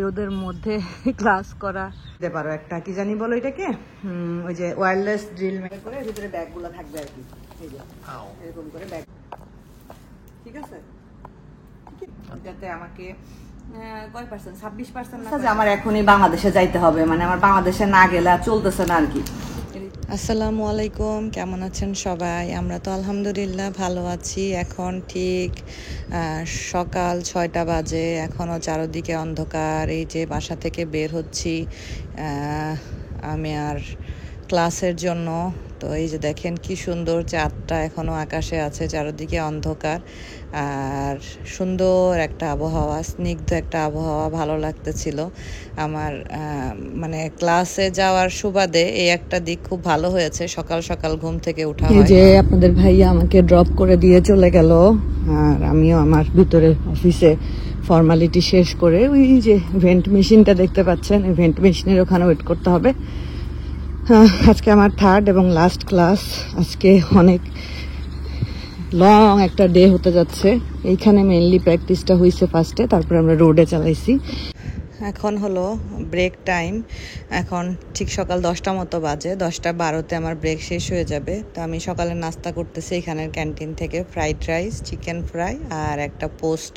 রোদের মধ্যে ক্লাস করা দিতে পারো একটা কি জানি বলো এটাকে ওই যে ওয়্যারলেস ড্রিল মেকার করে ভিতরে ব্যাগগুলো থাকবে আর কি এই যে এরকম করে ব্যাগ ঠিক আছে যাতে আমাকে কয় পার্সেন্ট 26% আমার এখনই বাংলাদেশে যাইতে হবে মানে আমার বাংলাদেশে না গেলে চলতেছে না আর কি। আসসালামু আলাইকুম, কেমন আছেন সবাই? আমরা তো আলহামদুলিল্লাহ ভালো আছি। এখন ঠিক সকাল 6টা বাজে, এখনও চারদিকে অন্ধকার। এই যে বাসা থেকে বের হচ্ছি আমি আর ক্লাসের জন্য। তো এই যে দেখেন কি সুন্দর চাঁদটা এখনও আকাশে আছে, চারদিকে অন্ধকার আর সুন্দর একটা আবহাওয়া, স্নিগ্ধ একটা আবহাওয়া, ভালো লাগতেছিল আমার। মানে ক্লাসে যাওয়ার সুবাদে এই একটা দিক খুব ভালো হয়েছে, সকাল সকাল ঘুম থেকে উঠা হয়। যে আপনাদের ভাইয়া আমাকে ড্রপ করে দিয়ে চলে গেল আর আমিও আমার ভিতরে অফিসে ফর্মালিটি শেষ করে ওই যে ভেন্ট মেশিনটা দেখতে পাচ্ছেন, এই ভেন্ট মেশিনের ওখানে ওয়েট করতে হবে। আজকে আমার থার্ড এবং লাস্ট ক্লাস। আজকে অনেক লং একটা ডে হতে যাচ্ছে। এইখানে মেইনলি প্র্যাকটিসটা হয়েছে ফার্স্টে, তারপরে আমরা রোডে চালাইছি। এখন হলো ব্রেক টাইম, এখন ঠিক সকাল 10টা মতো বাজে। 10টা 12তে আমার ব্রেক শেষ হয়ে যাবে। তো আমি সকালে নাস্তা করতেছি এখানের ক্যান্টিন থেকে, ফ্রাইড রাইস, চিকেন ফ্রাই আর একটা পোস্ট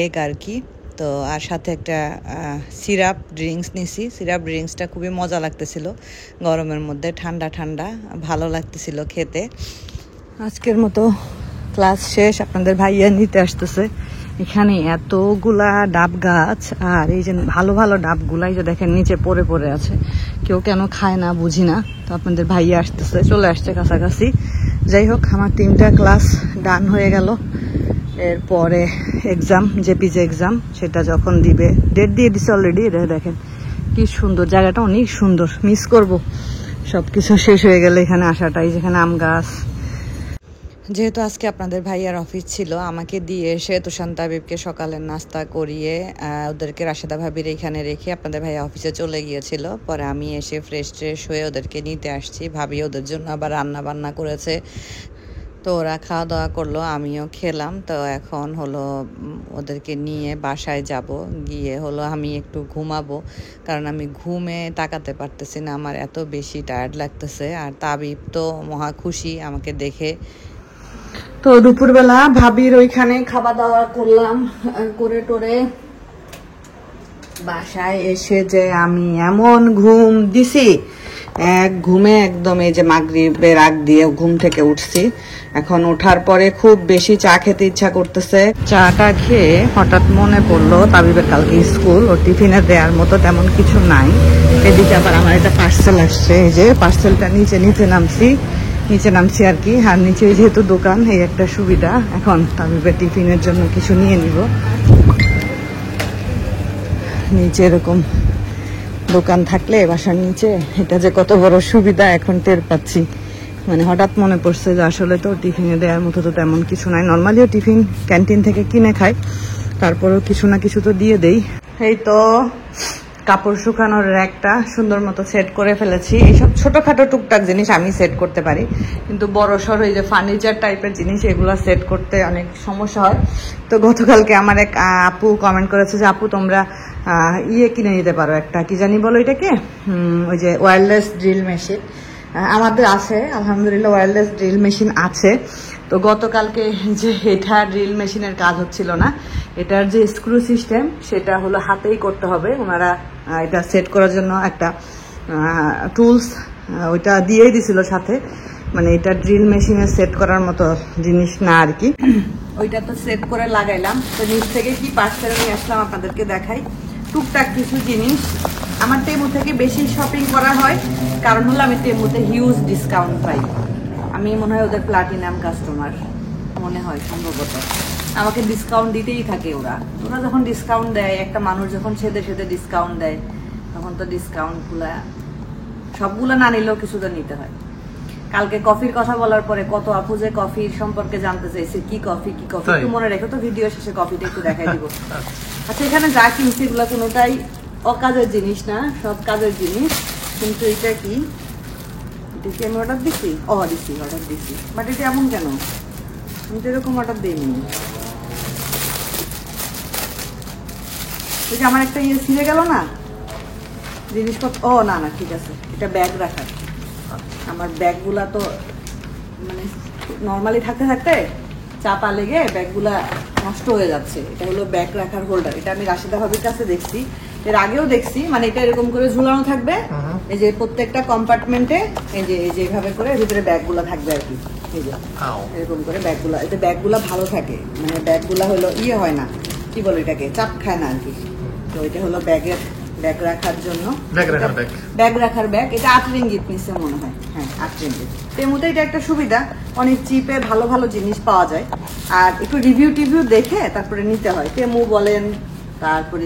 এগ আর কি। তো আর সাথে একটা সিরাপ ড্রিঙ্কস নিছি। সিরাপ ড্রিঙ্কসটা খুবই মজা লাগতেছিল গরমের মধ্যে, ঠান্ডা ঠান্ডা ভালো লাগতেছিল খেতে। আজকের মতো ক্লাস শেষ, আপনাদের ভাইয়া নিতে আসতেছে। এখানে এতগুলা ডাব গাছ আর এই যে ভালো ভালো ডাবগুলা এই যে দেখেন নিচে পড়ে পড়ে আছে, কেউ কেন খায় না বুঝি না। তো আপনাদের ভাইয়া আসতেছে, চলে আসছে কাছাকাছি। যাই হোক, আমার 3টা ক্লাস ডান হয়ে গেল। এরপরে এক্সাম, জেপিজে এক্সাম, সেটা যখন দিবে, ডেট দিয়ে দিছে অলরেডি। এটা দেখেন কি সুন্দর জায়গাটা, অনেক সুন্দর, মিস করব সবকিছু শেষ হয়ে গেলে এখানে আসাটাই। যেখানে আম গাছ, যেহেতু আজকে আপনাদের ভাইয়ার অফিস ছিল, আমাকে দিয়ে এসে তুষান্ত আবিবকে সকালের নাস্তা করিয়ে ওদেরকে রাশেদা ভাবির এখানে রেখে আপনাদের ভাইয়া অফিসে চলে গিয়েছিল। পরে আমি এসে ফ্রেশ ট্রেশ হয়ে ওদেরকে নিতে আসছি। ভাবি ওদের জন্য আবার রান্না বান্না করেছে, তো ওরা খাওয়া দাওয়া করলো, আমিও খেলাম। তো এখন হলো ওদেরকে নিয়ে বাসায় যাব, গিয়ে হলো আমি একটু ঘুমাবো, কারণ আমি ঘুমে তাকাতে পারতেছি না, আমার এত বেশি টায়ার্ড লাগতেছে। আর তাবিব তো মহা খুশি আমাকে দেখে। তো দুপুরবেলা ভাবির ওইখানে খাওয়া দাওয়া করলাম, করে টোরে বাসায় এসে যে আমি এমন ঘুম দিছি, এক ঘুমে একদম এই যে মাগরিবের আগ দিয়ে ঘুম থেকে উঠছি। এখন ওঠার পরে খুব বেশি চা খেতে ইচ্ছা করতেছে। চাটা খেয়ে হঠাৎ মনে পড়লো তাবিবের কালকে স্কুল, ও টিফিনে দেওয়ার মতো তেমন কিছু নাই। এদিকে আবার আমার একটা পার্সেল আসছে, এই যে পার্সেলটা নিচে নামছি আর কি। আর নিচে যেহেতু দোকান, এই একটা সুবিধা। এখন তাবিবের টিফিনের জন্য কিছু নিয়ে নিব। নিচে এরকম দোকান থাকলে বাসার নিচে, এটা যে কত বড় সুবিধা এখন টের পাচ্ছি। মানে হঠাৎ মনে পড়ছে যে আসলে তো টিফিনে দেওয়ার মতো তো তেমন কিছু নাই। নর্মালিও টিফিন ক্যান্টিন থেকে কিনে খাই, তারপরেও কিছু না কিছু তো দিয়ে দেই। এই তো কাপড় শুকানোর একটা সুন্দর মতো সেট করে ফেলেছি। এইসব ছোটখাটো টুকটাক জিনিস আমি সেট করতে পারি, কিন্তু বড় সড়ো এই যে ফার্নিচার টাইপের জিনিস, এগুলো সেট করতে অনেক সমস্যা হয়। তো গতকালকে আমার এক আপু কমেন্ট করেছে যে আপু তোমরা কিনে নিতে পারো, একটা কি জানি বলো এটাকে, ওই যে ওয়্যারলেস ড্রিল মেশিন। আমাদের আছে আলহামদুলিল্লাহ, ওয়্যারলেস ড্রিল মেশিন আছে। তো গতকালকে যে এটা ড্রিল মেশিনের কাজ হচ্ছিল না, এটার যে স্ক্রু সিস্টেম সেটা হলো হাতেই করতে হবে। ওনারা এটা সেট করার জন্য একটা টুলস ওইটা দিয়েই দিছিল সাথে। মানে এটা ড্রিল মেশিনে সেট করার মতো জিনিস না আর কি। ওইটা তো সেট করে লাগাইলাম। তো নিচ থেকে কি পার্সেল নিয়ে আসলাম আপনাদেরকে দেখাই। টুকটাক কিছু জিনিস আমার টেমু থেকে বেশি শপিং করা হয়, কারণ হলো আমি টেমুতে হিউজ ডিসকাউন্ট পাই। আমি মনে হয় ওদের প্লাটিনাম কাস্টমার, মনে হয় সম্ভবত। আমাকে ডিসকাউন্ট দিতেই থাকে ওরা যখন ডিসকাউন্ট দেয়, একটা মানুষ যখন সেদে ডিসকাউন্ট দেয়, তখন তো ডিসকাউন্টগুলা সবগুলো না নিলেও কিছু তো নিতে হয়। কালকে কফির কথা বলার পরে কত আপু যে কফির সম্পর্কে জানতে চাইছে, কি কফি একটু মনে রেখো তো, ভিডিও শেষে কফিটা একটু দেখাই দিব। আচ্ছা, এখানে যা কিনছি এগুলো কোনোটাই অকাজের জিনিস না, সব কাজের জিনিস। কিন্তু এটা কি, এটা কি আমি অর্ডার দিছি? অর্ডার দিছি, বাট এটা এমন কেন? আমি তো এরকম অর্ডার দিইনি। ওই যে আমার একটা ইয়ে ছিঁড়ে গেল না জিনিসপত্র। ও না না ঠিক আছে, এটা ব্যাগ রাখার। আমার ব্যাগগুলা তো মানে নর্মালি থাকতে থাকতে চাপা লেগে ব্যাগগুলা নষ্ট হয়ে যাচ্ছে। এটা হলো ব্যাগ রাখার হোল্ডার। এটা আমি রাশিদা ভাবির কাছে দেখছি, এর আগেও দেখছি। মানে এটা এরকম করে ঝুলানো থাকবে, এই যে প্রত্যেকটা কম্পার্টমেন্টে এই যে এইভাবে করে ভিতরে ব্যাগগুলা থাকবে আর কি। এই যে এরকম করে ব্যাগগুলা, এতে ব্যাগগুলা ভালো থাকে, মানে ব্যাগগুলা হলো ইয়ে হয় না, কি বলে এটাকে, চাপ খায় না আর কি। তো এটা হলো ব্যাগের, ব্যাগ রাখার জন্য ব্যাগ রাখার ব্যাগ। এটা 8 রিঙ্গিত নিচ্ছে মনে হয়, হ্যাঁ 8 রিঙ্গিত। তেমনি এটা একটা সুবিধা, অনেক চিপে ভালো ভালো জিনিস পাওয়া যায়। আর একটু রিভিউ টিভিউ দেখে তারপরে নিতে হয়। তেমু বলেন, তারপরে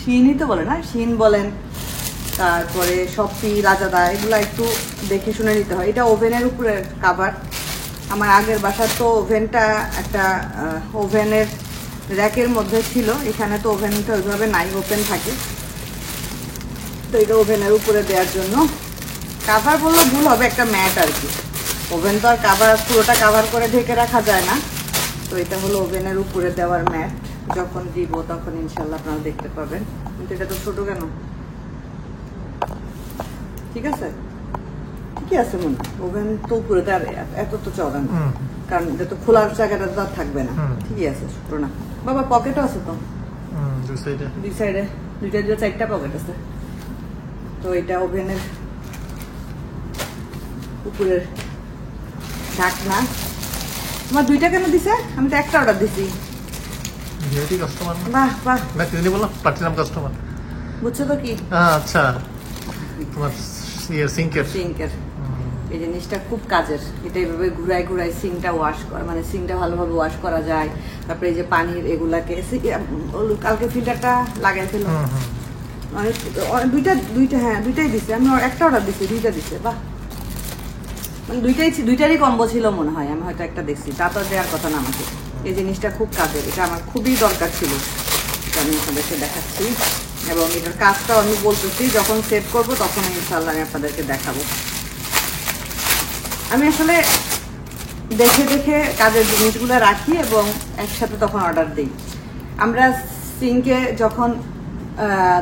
শিনই তো বলে না, শিন বলেন, তারপরে শপি, লাজাদা, এগুলো একটু দেখে শুনে নিতে হয়। এটা ওভেনের উপরে কাভার। আমার আগের বাসার তো ওভেনটা একটা ওভেনের র্যাকের মধ্যে ছিল, এখানে তো ওভেনটা ওইভাবে নাই, ওপেন থাকে। তো এটা ওভেনের উপরে দেওয়ার জন্য কাভার বললে ভুল হবে, একটা ম্যাট আর কি। ওভেন তো আর কাভার পুরোটা কাভার করে ঢেকে রাখা যায় না। তো এটা হলো ওভেনের উপরে দেওয়ার ম্যাট। যখন দিব তখন ইনশাল্লাহ আপনারা দেখতে পাবেন। কিন্তু এটা তো ছোট কেন, ঠিক আছে, ঠিকই আছে মনে হয়। ওভেন তো উপরে তার এত তো চড়া না, কারণ এটা তো খোলার জায়গাটা তো আর থাকবে না। ঠিকই আছে, ছোট না। বাবা পকেটও আছে তো, দুই সাইডে দুইটা 4টা পকেট আছে। তো এটা ওভেনের উপরের ঢাকনা। তোমার 2টা কেন দিছে? আমি তো একটা অর্ডার দিছি। বাহ বাহ, বুঝছো তো কি? আচ্ছা, তোমার সিঙ্কের এই জিনিসটা খুব কাজের। এটা এইভাবে ঘুরাই ঘুরাই সিঙ্কটা ওয়াশ করা, মানে সিঙ্কটা ভালোভাবে ওয়াশ করা যায়। তারপরে এই যে পানির এগুলাকে, কালকে ফিল্টারটা লাগাই ফেল। দুইটা হ্যাঁ দুইটাই দিছে। আমি একটা অর্ডার দিছি, 2টা দিছে। বাহ, মানে দুইটারই কম্বো ছিল মনে হয়। আমি হয়তো একটা দেখছি, তা তো দেওয়ার কথা না আমাকে। এই জিনিসটা খুব কাজের, এটা আমার খুবই দরকার ছিল। এটা আমি আপনাদেরকে দেখাচ্ছি, এবং এটার কাজটাও আমি বলতেছি যখন সেট করবো তখন ইনশাল্লাহ আমি আপনাদেরকে দেখাবো। আমি আসলে দেখে দেখে কাজের জিনিসগুলো রাখি এবং একসাথে তখন অর্ডার দিই। আমরা সিঙ্কে যখন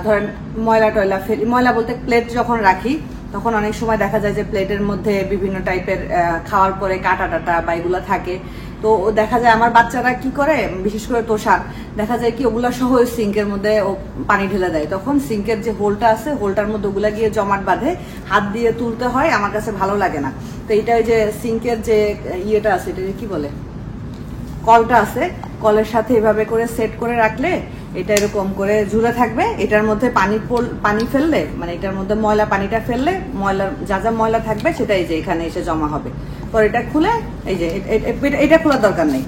ধরেন ময়লা টয়লা ফেলি, ময়লা বলতে প্লেট যখন রাখি, তখন অনেক সময় দেখা যায় যে প্লেটের মধ্যে বিভিন্ন টাইপের খাওয়ার পরে কাটা টাটা বা এগুলো থাকে। তো দেখা যায় আমার বাচ্চারা কি করে, বিশেষ করে তোষাক, দেখা যায় কি ওগুলা সহ সিঙ্কের মধ্যে ও পানি ঢেলে দেয়। তখন সিঙ্কের যে হোলটা আছে, হোলটার মধ্যে ওগুলা গিয়ে জমাট বাঁধে, হাত দিয়ে তুলতে হয়, আমার কাছে ভালো লাগে না। তো এটা যে সিঙ্কের যে ইয়েটা আছে, এটা কি বলে, কলটা আছে, কলের সাথে এভাবে করে সেট করে রাখলে এটা এরকম করে ঝুলে থাকবে। এটার মধ্যে পানি ফেললে, মানে এটার মধ্যে ময়লা পানিটা ফেললে ময়লা যা যা ময়লা থাকবে সেটা এই যে এখানে এসে জমা হবে। পর এটা খুলে, এই যে এটা খোলার দরকার নেই,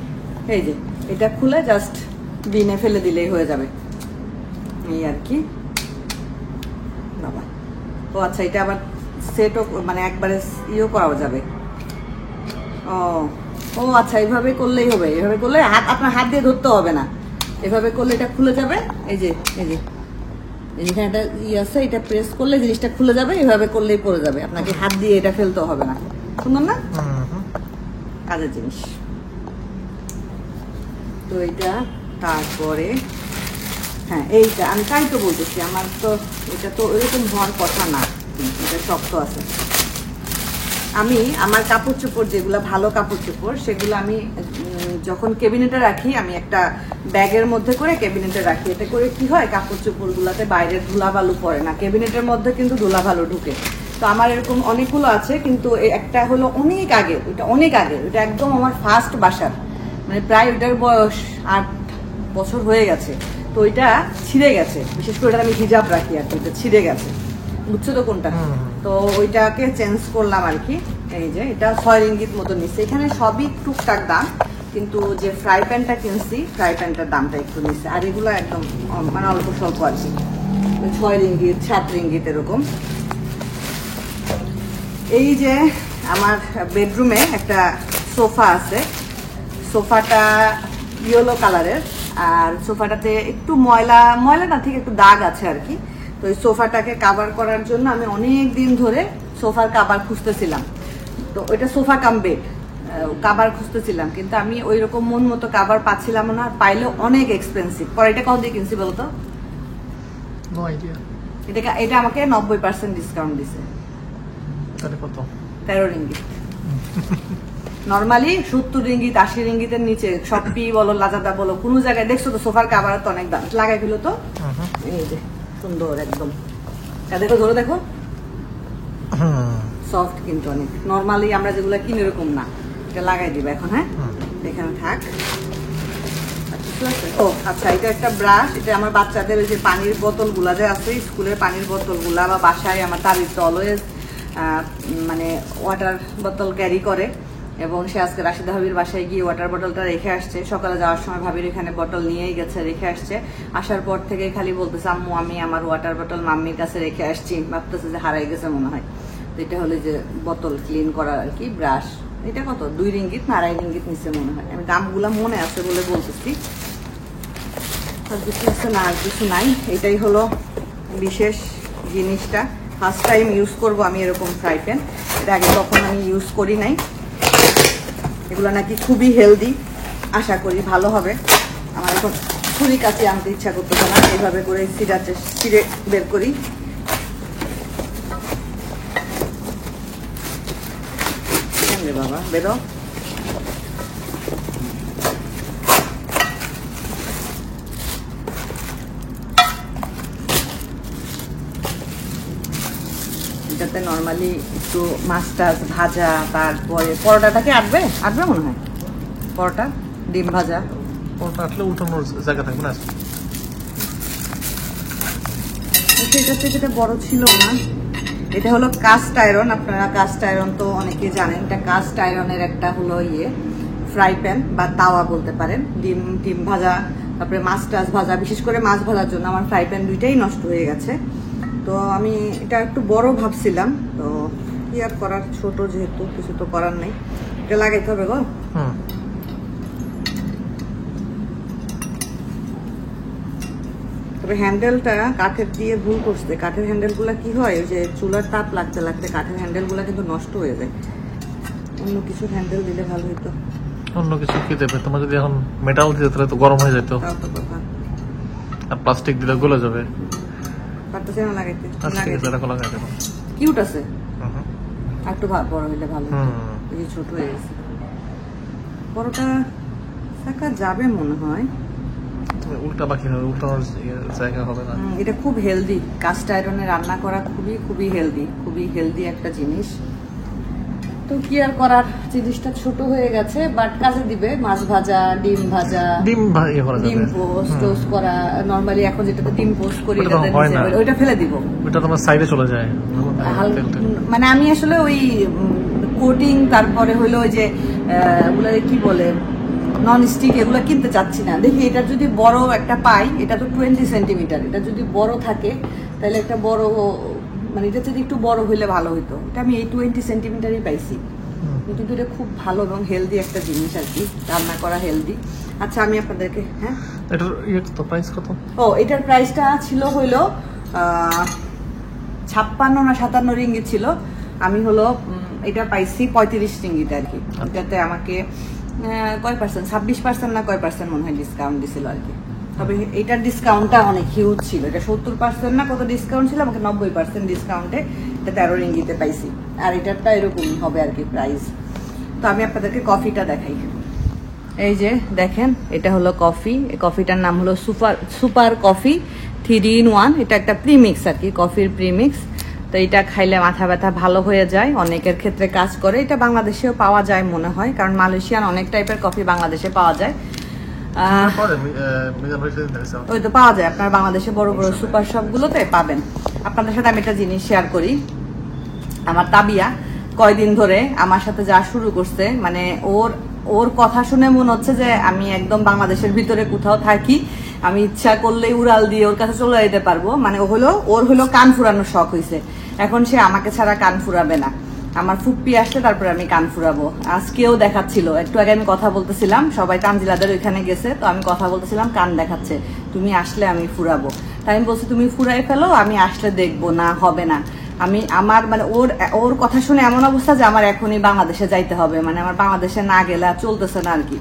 এই যে এটা খুলে জাস্ট বিনে ফেলে দিলেই হয়ে যাবে, এই আর কি। বাবা, ও আচ্ছা, এটা আবার সেটও মানে একবারে ইয়েও করা যাবে। ও আচ্ছা, এইভাবে করলেই হবে। এভাবে করলে আপনার হাত দিয়ে ধরতে হবে না, এভাবে করলে এটা খুলে যাবে। এই যে এখানে একটা ইয়ে আছে, এটা প্রেস করলে জিনিসটা খুলে যাবে, এভাবে করলেই পড়ে যাবে, আপনাকে হাত দিয়ে এটা ফেলতে হবে না। সুন্দর না, কাজের জিনিস। তো এটা, তারপরে হ্যাঁ এইটা আমি তাই তো বলতেছি, আমার তো এটা তো এরকম হওয়ার কথা না, এটা শক্ত আছে। আমি আমার কাপড় চোপড় যেগুলো ভালো কাপড় চোপড়, সেগুলো আমি যখন ক্যাবিনেটে রাখি, আমি একটা ব্যাগের মধ্যে করে ক্যাবিনেটে রাখি। এতে করে কি হয়, কাপড় চোপড় গুলাতে বাইরের ধুলাবালু পড়ে না, ক্যাবিনেটের মধ্যে কিন্তু ধুলাবালু ঢুকে। তো আমার এরকম অনেকগুলো আছে, কিন্তু একটা হলো অনেক আগে, ওইটা অনেক আগে, ওইটা একদম আমার ফার্স্ট বাসার, মানে প্রায় ওইটার বয়স 8 বছর হয়ে গেছে। তো ওইটা ছিঁড়ে গেছে, বিশেষ করে আমি হিজাব রাখি আর কি, ওইটা ছিঁড়ে গেছে, বুঝছো তো কোনটা। তো ওইটাকে চেঞ্জ করলাম আর কি। এই যে এটা 6 রিঙ্গিত মতো নিচ্ছে। এখানে সবই টুকটাক দাম, কিন্তু যে ফ্রাই প্যানটা কিনছি, ফ্রাই প্যানটার দামটা একটু নিচ্ছে। আর এগুলো একদম মানে অল্প স্বল্প আছে, 6 রিঙ্গিত 7 রিঙ্গিত এরকম। এই যে আমার বেডরুমে একটা সোফা আছে, সোফাটা ইয়েলো কালারের, আর সোফাটাতে একটু ময়লা না, ঠিক একটু দাগ আছে আর কি। তো এই সোফাটাকে কাভার করার জন্য আমি অনেক দিন ধরে সোফার কাভার খুঁজতেছিলাম। তো ওইটা সোফা কাম বেড কাভার খুঁজতেছিলাম, কিন্তু আমি ওই রকম মন মতো কাভার পাচ্ছিলাম না, পাইলেও অনেক এক্সপেন্সিভ। পরে এটা কত দিয়ে কিনছি বলতো? No idea. এটা আমাকে 90% ডিসকাউন্ট দিছে। তাহলে কত? 13 রিঙ্গিত। নরমালি 70 রিঙ্গিত 80 রিঙ্গিতের নিচে শপি বলো লাজাদা বলো কোন জায়গায় দেখছো তো সোফার কভার তো অনেক দাম লাগাই ফেলো তো। এই যে সুন্দর একদম দেখো ধরো দেখো সফট কিন্তু অনেক নরমালি আমরা যেগুলো কিনে এরকম না এটা লাগাই দিবে এখন। হ্যাঁ এখানে থাক। ও আচ্ছা এটা একটা ব্রাশ এটা আমার বাচ্চাদের ওই যে পানির বোতল গুলা যে আছে স্কুলের পানির বোতল গুলা বা বাসায় আমার তাবিজ তো অলওয়েজ মানে ওয়াটার বোতল ক্যারি করে এবং সে আজকে রাশিদা ভাবির বাসায় গিয়ে ওয়াটার বোতলটা রেখে আসছে। সকালে যাওয়ার সময় ভাবির এখানে বোতল নিয়েই গেছে রেখে আসছে। আসার পর থেকে খালি বলতেছে আম্মু আমি আমার ওয়াটার বোতল মাম্মির কাছে রেখে আসছি ভাবতেছে যে হারাই গেছে মনে হয়। তো এটা হলো যে বোতল ক্লিন করার আর কি ব্রাশ। এটা কত 2 রিঙ্গিত না 2.5 রিঙ্গিত নিচে মনে হয়। আমি দামগুলা মনে আছে বলে বলতেছি আর কিছু আছে না আর কিছু নাই। এটাই হলো বিশেষ জিনিসটা ফার্স্ট টাইম ইউজ করব আমি এরকম ফ্রাই প্যান। এটা আগে কখনো আমি ইউজ করি নাই। এগুলো নাকি খুবই হেলদি আশা করি ভালো হবে। আমার এখন ছুরি কাছে আনতে ইচ্ছা করতেছে না এইভাবে করে ছিঁড়ে বের করি। বাবা বেরো এটাতে নর্মালি একটু মাছ টাছ ভাজা তারপরে পরোটাটাকে আটবে মনে হয় পরোটা ডিম ভাজা পরোটা আটলে উল্টানোর জায়গা থাকবে না। এটা থেকে বড় ছিল না। এটা হলো কাস্ট আয়রন। আপনারা কাস্ট আয়রন তো অনেকে জানেন। এটা কাস্ট আয়রনের একটা হলো ফ্রাই প্যান বা তাওয়া বলতে পারেন। ডিম ভাজা তারপরে মাছ টাছ ভাজা বিশেষ করে মাছ ভাজার জন্য আমার ফ্রাই প্যান দুইটাই নষ্ট হয়ে গেছে। তো আমি এটা একটু বড় ভাবছিলাম তো কি আর করার ছোট যেহেতু কিছু তো করার নেই এটা লাগাইতে হবে গো। তবে হ্যান্ডেলটা কাঠের দিয়ে ভুল করছে। কাঠের হ্যান্ডেলগুলো কি হয় ওই যে চুলার তাপ লাগতে লাগতে কাঠের হ্যান্ডেলগুলো কিন্তু নষ্ট হয়ে যায়। অন্য কিছু হ্যান্ডেল দিলে ভালো হতো। অন্য কিছু কি দেবে? তোমার যদি এখন মেটাল দিতে তাহলে তো গরম হয়ে যেত আর প্লাস্টিক দিলে গলে যাবে। পারতেছে না লাগাইতে। কিউট আছে একটু বড় হইলে ভালো হতো। ছোট হয়ে গেছে বড়টা থাকা যাবে মনে হয়। উল্টা বাকি হবে উল্টানোর জায়গা হবে না। এটা খুব হেলদি কাস্ট আয়রনে রান্না করা খুবই হেলদি একটা জিনিস। তো কি আর করার জিনিসটা ছোট হয়ে গেছে বাট কাজে দিবে। মাছ ভাজা ডিম পোস্ট করা নরমালি এখন যেটাতে ডিম পোস্ট করি ওইটা ফেলে দিব ওটা তোমার সাইডে চলে যায়। মানে আমি আসলে ওই কোটিং তারপরে হলো ওই যে ওগুলা কি বলে নন স্টিক এগুলো কিনতে চাচ্ছি না। দেখি এটা যদি বড় একটা পাই এটা তো 20 সেন্টিমিটার এটা যদি বড় থাকে তাহলে একটা বড় মানে এটা যদি একটু বড় হইলে ভালো হইতো। এটা আমি এই 20 সেন্টিমিটারই পাইছি কিন্তু এটা খুব ভালো এবং হেলদি একটা জিনিস আর কি রান্না করা হেলদি। আচ্ছা আমি আপনাদেরকে এটার প্রাইস কত? ও এটার প্রাইসটা ছিল হইলো 56 না 57 রিঙ্গিত ছিল। আমি হলো এটা পাইছি 35 রিঙ্গিত আর কি। এটাতে আমাকে কয় পার্সেন্ট 26% না কয় পার্সেন্ট মনে হয় ডিসকাউন্ট দিছিল আর কি। তবে এটার ডিসকাউন্টটা অনেক হিউজ ছিল। এটা 70% না কত ডিসকাউন্ট ছিল আমাকে 90% ডিসকাউন্টে এটা 13 রিঙ্গিতে পাইছি। আর এটারটা এরকমই হবে আর কি প্রাইস। তো আমি আপনাদেরকে কফিটা দেখাই। এই যে দেখেন এটা হলো কফি। এই কফিটার নাম হলো সুপার কফি 3 in 1। এটা একটা প্রিমিক্স আর কি কফির প্রিমিক্স। তো এটা খাইলে মাথা ব্যথা ভালো হয়ে যায় অনেকের ক্ষেত্রে কাজ করে। এটা বাংলাদেশেও পাওয়া যায় মনে হয় কারণ মালয়েশিয়ান অনেক টাইপের কফি বাংলাদেশে পাওয়া যায়। ওই তো পাওয়া যায় আপনার বাংলাদেশে বড় বড় সুপার শপ গুলোতে পাবেন। আপনাদের সাথে আমি একটা জিনিস শেয়ার করি। আমার তাবিয়া কয়দিন ধরে আমার সাথে যা শুরু করছে মানে ওর কথা শুনে মনে হচ্ছে যে আমি একদম বাংলাদেশের ভিতরে কোথাও থাকি। আমি ইচ্ছা করলেই উড়াল দিয়ে ওর কাছে চলে যেতে পারবো। মানে ওর হলো কান ফুরানোর শখ হয়েছে। এখন সে আমাকে ছাড়া কান ফুরাবে না। আমার ফুপ্পি আসলে তারপরে আমি কান ফুরাবো। আজকেও দেখাচ্ছিল একটু আগে আমি কথা বলতেছিলাম সবাই তানজিলাদের ওইখানে গেছে তো আমি কথা বলতেছিলাম কান দেখাচ্ছে তুমি আসলে আমি ফুরাবো। তাই আমি বলছি তুমি ফুরাই ফেলো আমি আসলে দেখবো না হবে না। আমি আমার মানে ওর কথা শুনে এমন অবস্থা যে আমার এখনই বাংলাদেশে যাইতে হবে। মানে আমার বাংলাদেশে না গেলে চলতেছে না আর কি।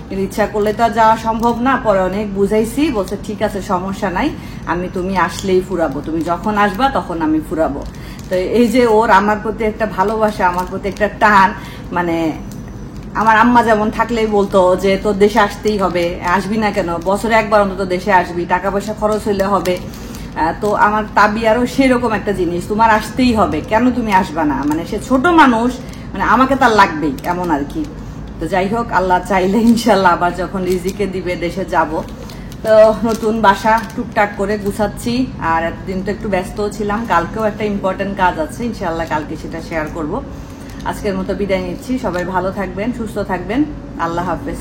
কিন্তু ইচ্ছা করলে তো আর যাওয়া সম্ভব না। পরে অনেক বুঝাইছি, বলছে ঠিক আছে সমস্যা নাই, তুমি আসলেই ফুরাবো, তুমি যখন আসবা তখন আমি ফুরাবো। তো এই যে ওর আমার প্রতি একটা ভালোবাসা, আমার প্রতি একটা টান, মানে আমার আম্মা যেমন থাকলেই বলতো যে তোর দেশে আসতেই হবে, আসবি না কেন, বছরে একবার অন্তত দেশে আসবি, টাকা পয়সা খরচ হইলে হবে। তো আমার তাবিয়ারও সেরকম একটা জিনিস, তোমার আসতেই হবে, কেন তুমি আসবা না, মানে সে ছোট মানুষ, মানে আমাকে তার লাগবেই এমন আর কি। তো যাই হোক, আল্লাহ চাইলে ইনশাল্লাহ আবার যখন রিজিকে দিবে দেশে যাব। তো নতুন বাসা টুকটাক করে গুছাচ্ছি, আর এতদিন তো একটু ব্যস্ত ছিলাম, কালকেও একটা ইম্পর্টেন্ট কাজ আছে, ইনশাল্লাহ কালকে সেটা শেয়ার করব। আজকের মতো বিদায় নিচ্ছি, সবাই ভালো থাকবেন, সুস্থ থাকবেন, আল্লাহ হাফেজ।